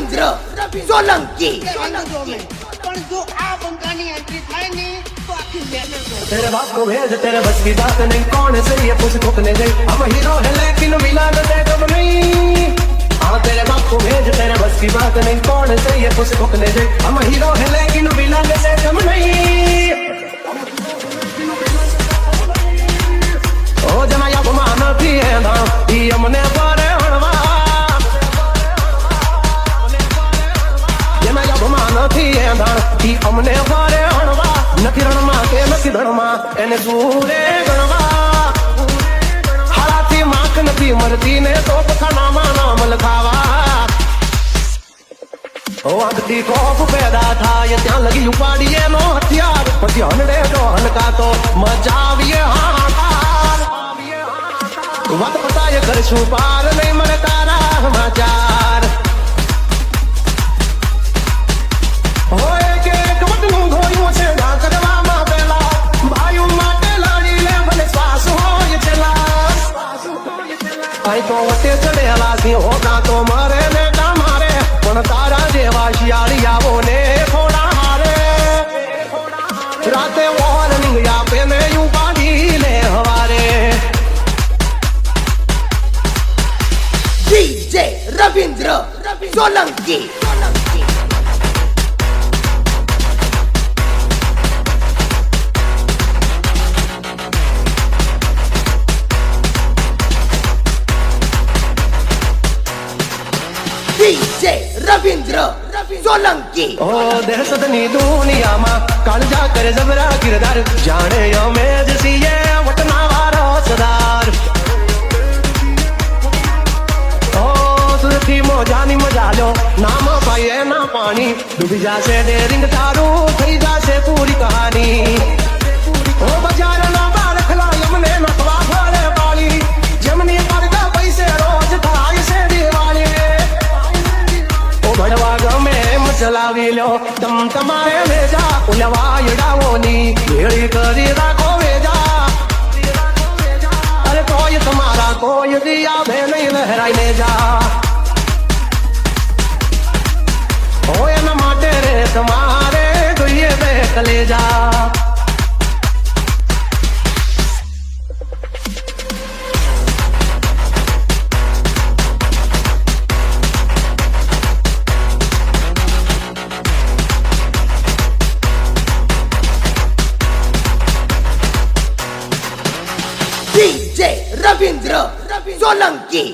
રવિન્દ્ર સોલંકી પણ જો આ બંકાની એન્ટ્રી થાય ને તો આખી મહેનત तेरे बाप को भेज तेरे बस की बात नहीं कौन सही है कुछ ठोकने गई हम हीरो है लेकिन मिला न दे कब नहीं हाँ तेरे बाप को भेज तेरे बस की बात नहीं कौन सही है कुछ ठोकने गई हम हीरो है लेकिन मिला न दे कब नहीं ओ जना या गुमान थी है ना ये हमने पारे हणवा जना या गुमान थी है ना ये हमने पारे हणवा નથી રણમાં કે નથી ધણમાં એને સૂરે ગણવા હાલાથી માખ નથી મરતી ને તો પખાનામાં નામ લખાવા ઓ આગતી કોપ પેદા થાય ત્યાં લગી ઉપાડીએ નો હથિયાર પછી હનડે તો હલકાતો મજા આવીએ હાહાકાર વાત પતાય કરશું પાર નહીં મને તારા સમાચાર હોય કે એક વટનું ઘોડ્યું છે કરવામાં પેલા ભાઈઓ માટે લડી લે ભલે શ્વાસ હોય છેલ્લા અહીં તો વટે ચડેલા સિંહો કાં તો મરે ને કાં મારે પણ તારા જેવા શિયાળિયાઓ ને થોડા હારે રાતે વોર્નિંગ આપે ને યુ કાઢી લે હવારે DJ રવિન્દ્ર સોલંકી DJ રવિન્દ્ર સોલંકી ઓ દહેશતની દુનિયામાં કાળજા કરે જબરા કિરદાર જાણે અમે જ છીએ વટના વારો સદાર ઓ સુરથી મોજાની મજા લો નામ પાઈએ ના પાણી ડૂબી જાશે ડેરિંગ તારું થઈ જાશે પૂરી કહાની ઓ બજારના બાળખલા એમને નખવા ફળે પાળી જેમની પડતા પૈસે રોજ થાય છે દિવાળી ઓ ભણવા ગમે એમ ચલાવી લો તમ તમારે વેજા ઉલવાયડાઓની ભેળી કરી રાખો વેજા અરે કોઈ તમારા કોઈ દિયા બે નહીં લહેરાઈને જા ઓ એના માટે રે તમારે જોઈએ બે કલેજા DJ રવિન્દ્ર સોલંકી